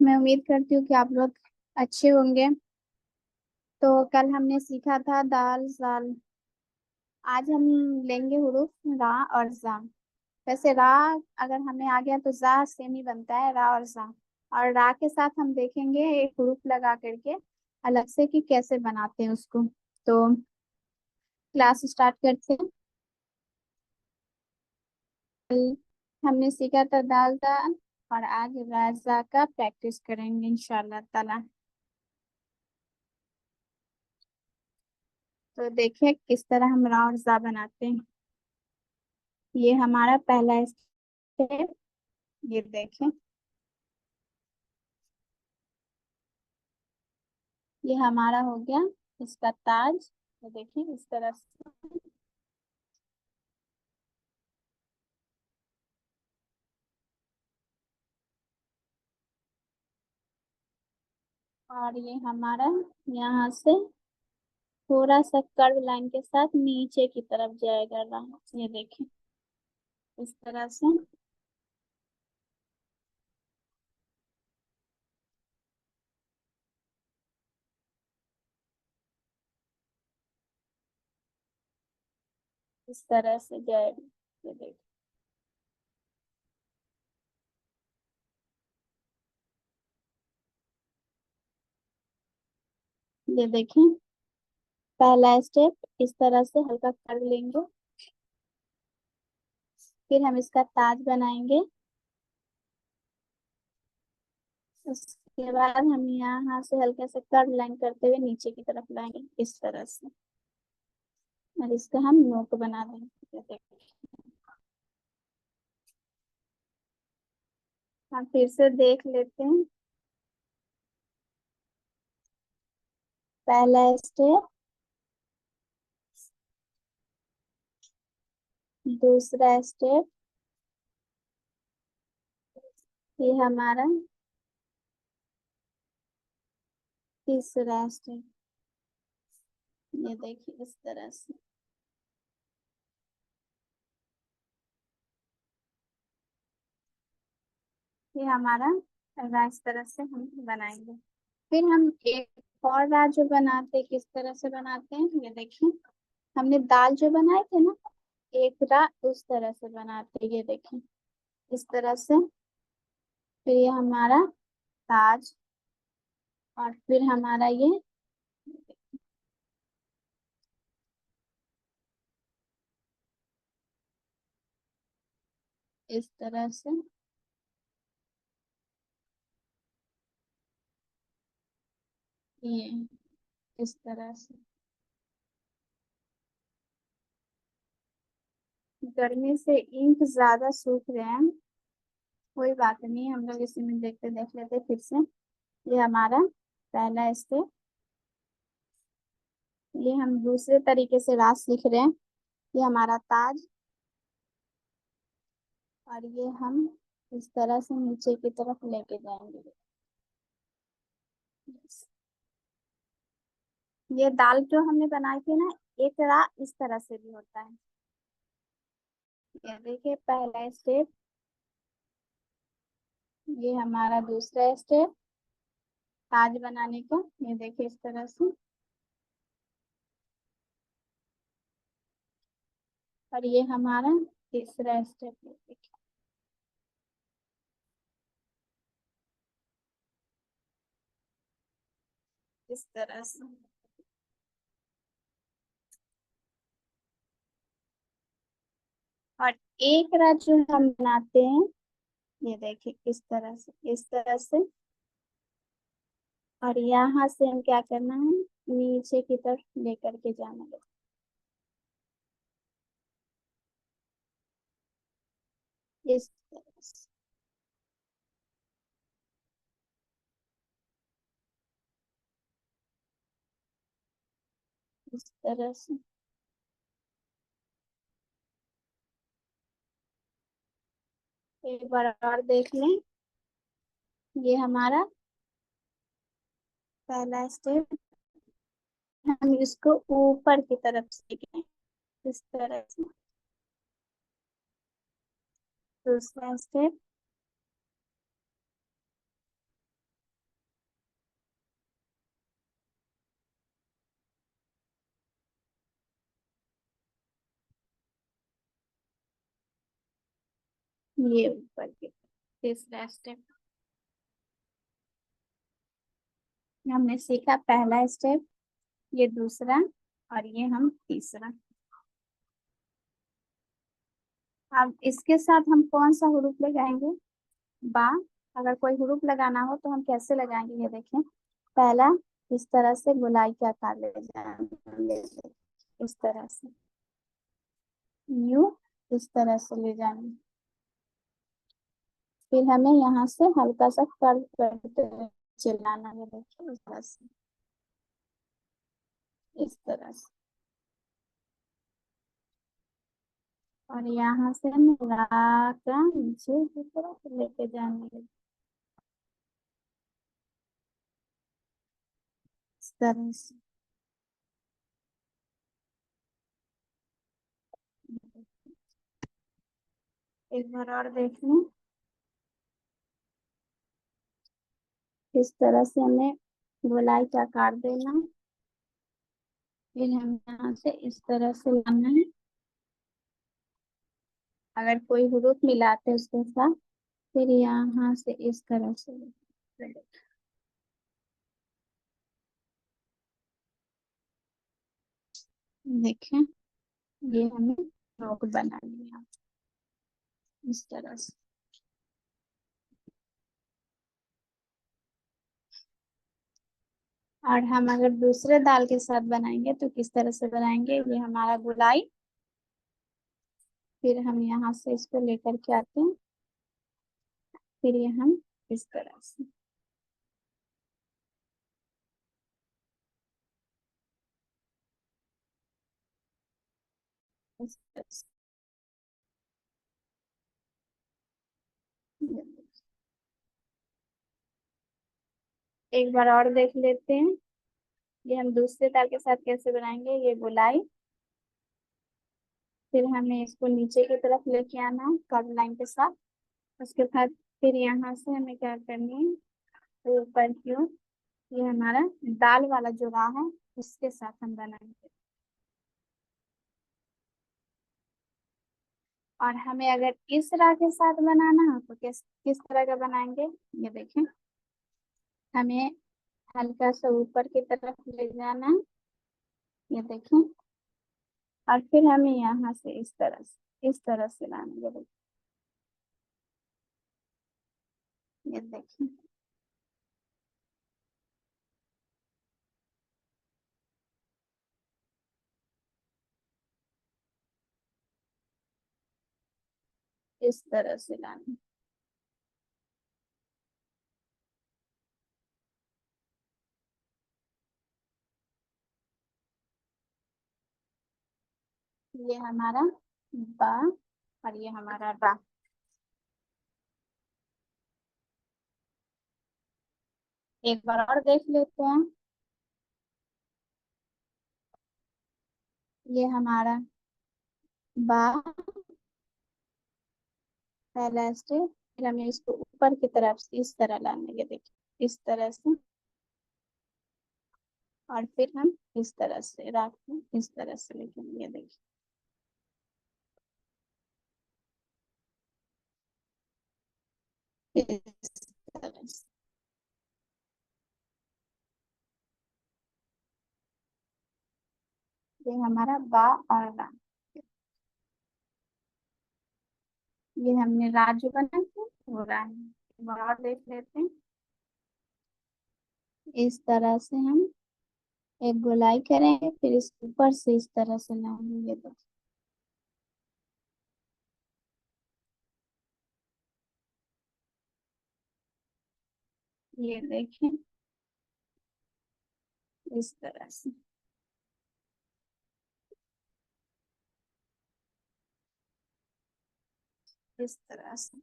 मैं उम्मीद करती हूँ कि आप लोग अच्छे होंगे। तो कल हमने सीखा था दाल जाल। आज हम लेंगे हुरूफ रा और जा। वैसे रा अगर हमें आ गया तो जा सेम ही बनता है, रा और जा। और रा के साथ हम देखेंगे एक हुरूफ लगा करके अलग से कि कैसे बनाते हैं उसको। तो क्लास स्टार्ट करते हैं। कल हमने सीखा था दाल दाल और आज राजा का प्रैक्टिस करेंगे इंशाल्लाह ताला। तो देखिए किस तरह हम रा और जा बनाते हैं। ये हमारा पहला स्टेप। ये देखें, ये हमारा हो गया इसका ताज। ये देखिए इस तरह से। और ये हमारा यहाँ से थोड़ा सा कर्व लाइन के साथ नीचे की तरफ जाएगा रहा। ये देखिए इस तरह से। इस तरह से जाएगा। ये देखिए, ये देखिए पहला स्टेप इस तरह से हल्का कर्व लेंगे। फिर हम इसका ताज बनाएंगे। उसके बाद हम यहाँ से हल्के से कर्व लाइन करते हुए नीचे की तरफ लाएंगे इस तरह से। और इसका हम नोक बना देंगे। ये देखिए, हम फिर से देख लेते हैं। पहला स्टेप, दूसरा स्टेप, ये हमारा तीसरा स्टेप। ये देखिए इस तरह से। ये हमारा रहा, इस तरह से हम बनाएंगे। फिर हम एक और राह जो बनाते हैं किस तरह से बनाते हैं, ये देखिए। हमने दाल जो बनाए थे ना, एक राह उस तरह से बनाते हैं। ये देखिए इस तरह से। फिर ये हमारा ताज। और फिर हमारा ये इस तरह से। ये इस तरह से। गर्मी से इंक ज्यादा सूख रहे हैं। कोई बात नहीं, हम लोग इसी में देखते देख लेते फिर से। ये हमारा पहला स्टेप। ये हम दूसरे तरीके से रास सीख रहे हैं। ये हमारा ताज। और ये हम इस तरह से नीचे की तरफ लेके जाएंगे। ये दाल जो हमने बनाई थी ना, एक रा इस तरह से भी होता है। ये देखिए पहला स्टेप। ये हमारा दूसरा स्टेप ताज बनाने का। ये देखिए इस तरह से। और ये हमारा तीसरा स्टेप। देखिए इस तरह से। और एक रात जो हम बनाते हैं, ये देखिए इस तरह से, इस तरह से। और यहाँ से हम क्या करना है, नीचे की तरफ लेकर के जाना है। इस तरह से, इस तरह से। एक बार और देख लें। ये हमारा पहला स्टेप। हम इसको ऊपर की तरफ सीखें इस तरह से। दूसरा स्टेप। ये ऊपर की तरफ। तीसरा स्टेप। हमने सीखा पहला स्टेप, ये दूसरा, और ये हम तीसरा। अब इसके साथ हम कौन सा हुरूफ लगाएंगे? बा। अगर कोई हुरूफ लगाना हो तो हम कैसे लगाएंगे, ये देखें। पहला, इस तरह से गोलाई के आकार ले जाएंगे, इस तरह से। यू, इस तरह से ले जाएंगे। फिर हमें यहाँ से हल्का सा कर्व करते हुए चिल्लाना है, देखिए, इस तरह से, इस तरह से। और यहाँ से हमें लाकर नीचे की तरफ लेके जाएंगे, इस तरह से। एक बार और देख लें। इस तरह से हमें गोलाई का आकार देना है। फिर हम यहाँ से इस तरह से लाना है। अगर कोई हुरूफ मिलाते हैं उसके साथ, फिर यहाँ से इस तरह से देखें। ये हमें रोक बना लिया इस तरह से। और हम अगर दूसरे दाल के साथ बनाएंगे तो किस तरह से बनाएंगे? ये हमारा गुलाई। फिर हम यहाँ से इसको लेकर के आते हैं। फिर ये हम इस तरह से, इस तरह से। एक बार और देख लेते हैं। ये हम दूसरे दाल के साथ कैसे बनाएंगे? ये गुलाई। फिर हमें इसको नीचे की तरफ लेके आना है कर्व लाइन के साथ। उसके बाद फिर यहाँ से हमें क्या करनी है? ऊपर की ओर, ये हमारा दाल वाला जो राह है, उसके साथ हम बनाएंगे। और हमें अगर इस राह के साथ बनाना हो तो किस किस तरह का बनाएंगे? ये देखें। हमें हल्का सा ऊपर की तरफ ले जाना है, ये देखें। और फिर हमें यहाँ से इस तरह से लाना है, ये देखें। इस तरह से लाना है। ये हमारा बा, और ये हमारा रा। एक बार और देख लेते हैं। ये हमारा बा, पहला स्टेप। फिर हमें इसको ऊपर की तरफ से इस तरह लाना है, ये देखिए, इस तरह से। और फिर हम इस तरह से रात में इस तरह से लिखेंगे, ये देखिए, इस तरह से। ये हमारा बा और रा। ये हमने रा जो बनाया था वो रा है। एक बार और देख लेते हैं। इस तरह से हम एक गोलाई करेंगे, फिर इस ऊपर से इस तरह से लाएंगे, ये देखिए। ये देखें, इस तरह से, इस तरह से।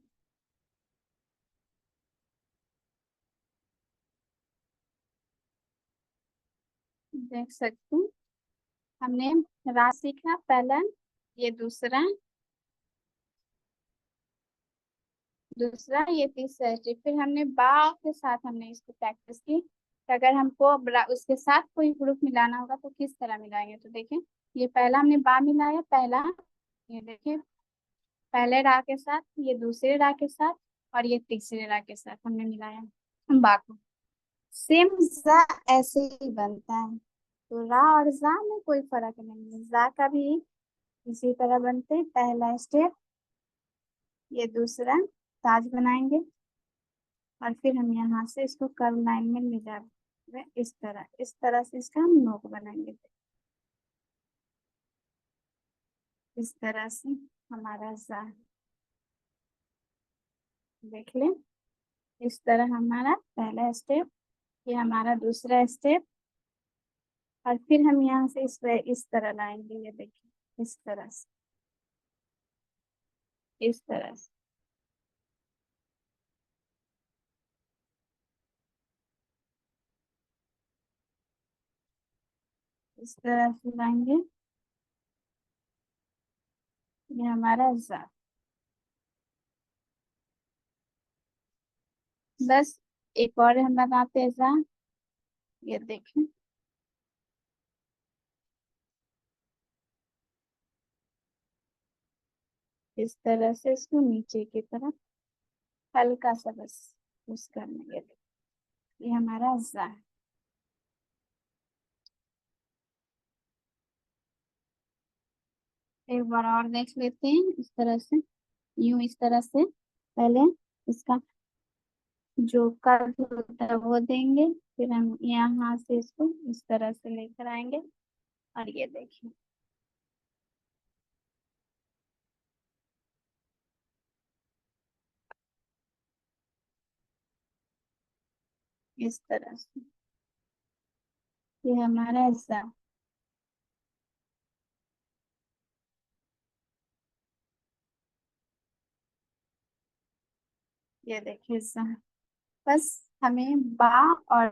देख सकते हैं हमने रा सीखा पहला, ये दूसरा, दूसरा ये तीसरा स्टेप। फिर हमने बा के साथ हमने इसको प्रैक्टिस की कि अगर हमको अब उसके साथ कोई ग्रुप मिलाना होगा तो किस तरह मिलाएंगे। तो देखें, ये पहला हमने बा मिलाया, पहला ये देखिए, पहले रा के साथ, ये दूसरे रा के साथ, और ये तीसरे रा के साथ हमने मिलाया बा को। सेम जा ऐसे ही बनता है, तो रा और जा में कोई फर्क नहीं है। जा का भी इसी तरह बनते हैं, पहला स्टेप, ये दूसरा ताज बनाएंगे, और फिर हम यहाँ से इसको कर्व लाइन में ले जाएंगे, इस तरह से इसका हम नोक बनाएंगे। इस तरह से हमारा जा, देख लें, इस तरह हमारा पहला स्टेप, ये हमारा दूसरा स्टेप, और फिर हम यहाँ से इस तरह लाएंगे, ये देखिए, इस तरह से, इस तरह से, इस तरह से लाएंगे, ये हमारा जा। बस एक और हम बनाते हैं जा, ये देखें, इस तरह से इसको नीचे की तरफ हल्का सा बस पुश करना, ये हमारा जा है। एक बार और देख लेते हैं, इस तरह से, यूं इस तरह से पहले इसका जो कर्व होता है वो देंगे, फिर हम यहाँ से इसको इस तरह से लेकर आएंगे, और ये देखिए, इस तरह से, ये हमारा ऐसा, ये देखिए ऐसा। बस हमें बा और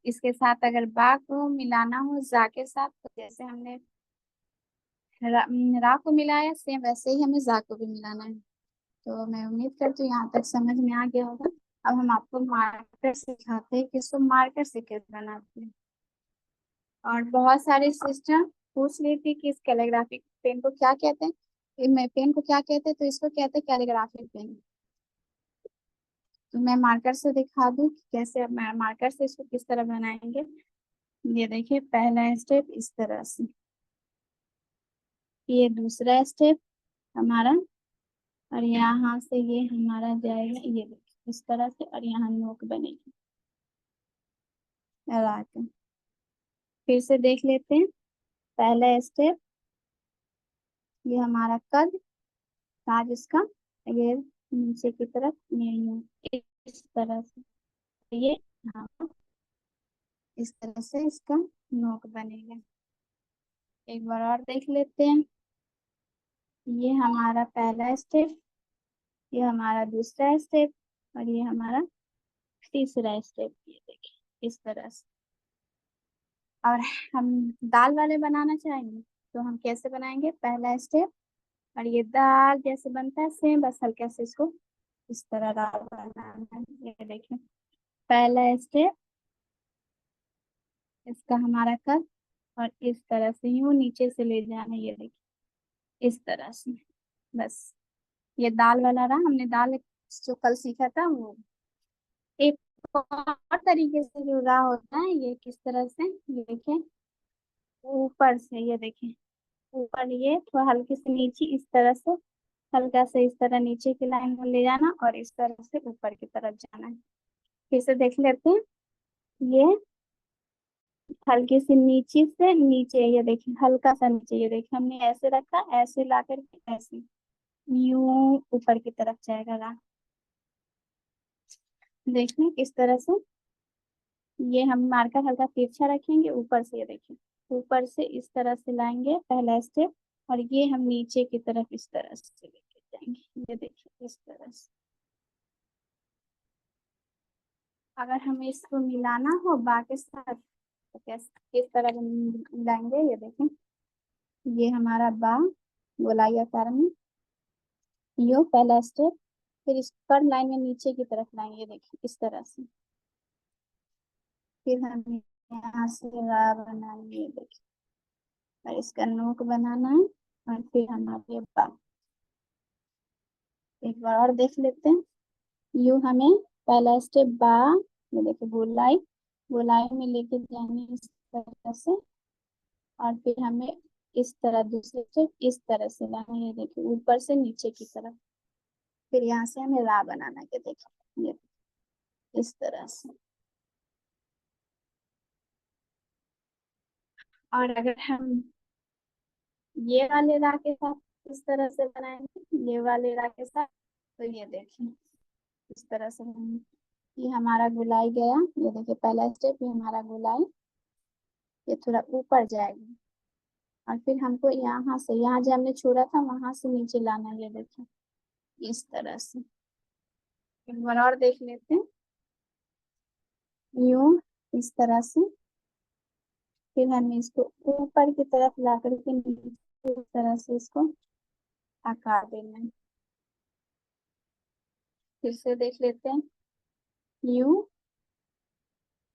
इसके साथ अगर बा को मिलाना हो जा के साथ, तो जैसे हमने रा को मिलाया, सेम वैसे ही हमें जा को भी मिलाना है। तो मैं उम्मीद करती हूँ यहाँ तक समझ में आ गया होगा। अब हम आपको मार्कर सिखाते हैं कि इसको मार्कर से कैसे बनाते हैं। और बहुत सारे सिस्टम पूछ रही थी कि इस कैलीग्राफिक पेन को क्या कहते हैं, मैं पेन को क्या कहते हैं, तो इसको कहते हैं कैलीग्राफिक पेन। तो मैं मार्कर से दिखा दूं कि कैसे अब मार्कर से इसको किस तरह बनाएंगे। ये देखिए, पहला स्टेप इस तरह से, ये दूसरा स्टेप हमारा, और यहाँ से ये हमारा जाएगा, ये देखिए इस तरह से, और यहाँ नोक बनेगी लगा के। फिर से देख लेते हैं, पहला स्टेप, ये हमारा कद, काज इसका, ये नीचे की तरफ, ये यूं, इस तरह से, ये, हाँ, इस तरह से इसका नोक बनेगा। एक बार और देख लेते हैं, ये हमारा पहला स्टेप, ये हमारा दूसरा स्टेप, और ये हमारा तीसरा स्टेप, ये देखिए इस तरह से। और हम दाल वाले बनाना चाहेंगे तो हम कैसे बनाएंगे, पहला स्टेप, और ये दाल जैसे बनता है सेम, बस हल्के से इसको इस तरह दाल बनाना है। ये देखिए, पहला स्टेप, इसका हमारा कट, और इस तरह से यूं नीचे से ले जाना, ये देखिए इस तरह से। बस ये दाल वाला रहा, हमने दाल जो कल सीखा था वो। एक और तरीके से जो रहा होता है, ये किस तरह से, ये देखिए, ऊपर से, ये देखिए, ऊपर ये थोड़ा हल्के से नीचे इस तरह से, हल्का से इस तरह नीचे की लाइन में ले जाना, और इस तरह से ऊपर की तरफ जाना है। फिर से देख लेते हैं, ये हल्के से नीचे से नीचे, ये देखिए हल्का सा नीचे, ये देखिए हमने ऐसे रखा, ऐसे ला करके ऐसे यूं ऊपर की तरफ जाएगा राह। देखिए किस तरह से, ये हम मार्कर हल्का तिरछा रखेंगे ऊपर से, ये देखिए ऊपर से इस तरह से लाएंगे पहला स्टेप, और ये हम नीचे की तरफ इस तरह से लेके जाएंगे, ये देखिए इस तरह से। अगर हमें इसको मिलाना हो बा के साथ तो किस तरह मिलाएंगे, ये देखें। ये हमारा बा गोलाई आकार में, यो पहला स्टेप। फिर इस पर लाइन में नीचे की तरफ लाएंगे, देखिए इस तरह से। फिर हम यहाँ से रा बनाएंगे, देखिए। और इसका नोक बनाना है। और फिर हमारे बा, एक बार और देख लेते हैं। यू हमें पहला स्टेप बा, ये देखिए गोलाई, गोलाई में लेके जाएंगे इस तरह से। और फिर हमें इस तरह दूसरे स्टेप इस तरह से लाना है, ये देखिए ऊपर से नीचे की तरफ। फिर यहाँ से हमें रा बनाना है, ये देखिए ये इस तरह से। और अगर हम ये वाले रा के साथ इस तरह से बनाएंगे, ये वाले रा के साथ, तो ये देखिए इस तरह से बनाएंगे। ये हमारा गुलाई गया, ये देखिए पहला स्टेप, ये हमारा गुलाई, ये थोड़ा ऊपर जाएगा। और फिर हमको यहाँ से, यहाँ जो हमने छोड़ा था वहां से नीचे लाना है, ये देखिए इस तरह से। एक बार और देख लेते हैं। यूं इस तरह से। फिर हमें इसको ऊपर की तरफ ला करके नीचे इस तरह से इसको आकार देना है। फिर से देख लेते हैं। यूं,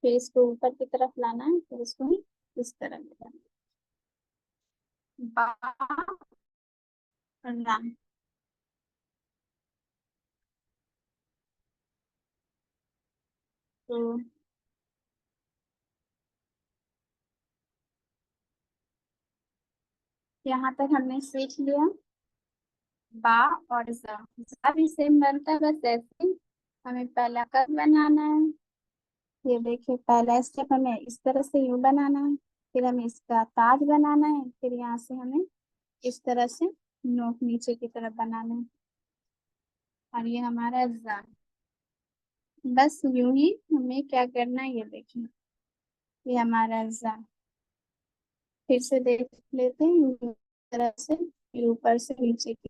फिर इसको ऊपर की तरफ लाना है, फिर इसको ही इस तरह मिलाना है। बा और रा। तो यहाँ तक हमने सीख लिया बा और जा भी सेम बनता है, बस ऐसे ही हमें पहला कट बनाना है। ये देखिए पहला स्टेप हमें इस तरह से यूं बनाना है। फिर हमें इसका ताज बनाना है, फिर यहाँ से हमें इस तरह से नोक नीचे की तरफ बनाना है। और ये हमारा जा, बस यूं ही हमें क्या करना है, ये देखिए ये हमारा जा। फिर से देख लेते हैं, यूं तरह से फिर ऊपर से नीचे की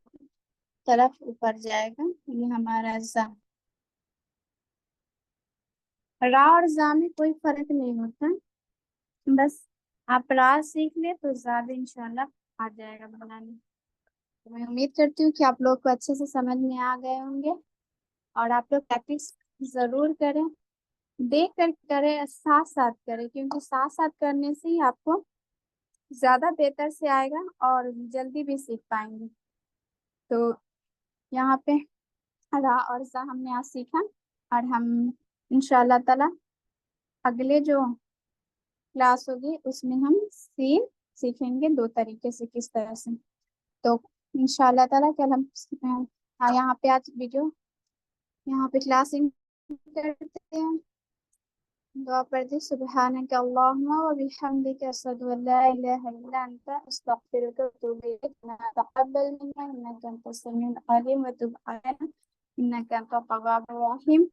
तरफ ऊपर जाएगा, ये हमारा जा। रा और जा में कोई फर्क नहीं होता, बस आप रा सीख ले तो ज्यादा इंशाल्लाह आ जाएगा बनाने। तो मैं उम्मीद करती हूँ कि आप लोग को अच्छे से समझ में आ गए होंगे। और आप लोग प्रैक्टिस जरूर करें, देख कर करें, साथ साथ करें, क्योंकि साथ साथ करने से ही आपको ज्यादा बेहतर से आएगा और जल्दी भी सीख पाएंगे। तो यहाँ पे रा और जा हमने आज सीखा। और हम इंशाल्लाह ताला अगले जो क्लास होगी उसमें हम सीन सीखेंगे दो तरीके से, किस तरह से। तो इंशाल्लाह ताला कल हम यहाँ पे आज वीडियो, यहाँ पे क्लास करते हैं। दुआ पढ़ते सुब्हानक अल्लाहुम्मा व बिहम्दिका अशहदु अन ला इलाहा इल्ला अंता अस्तगफिरुका व अतूबु इलैक। तक़ब्बल मिन्ना इन्नका अंतस समीउल अलीम व तुब अलैना इन्नका अंतत तव्वाबुर रहीम।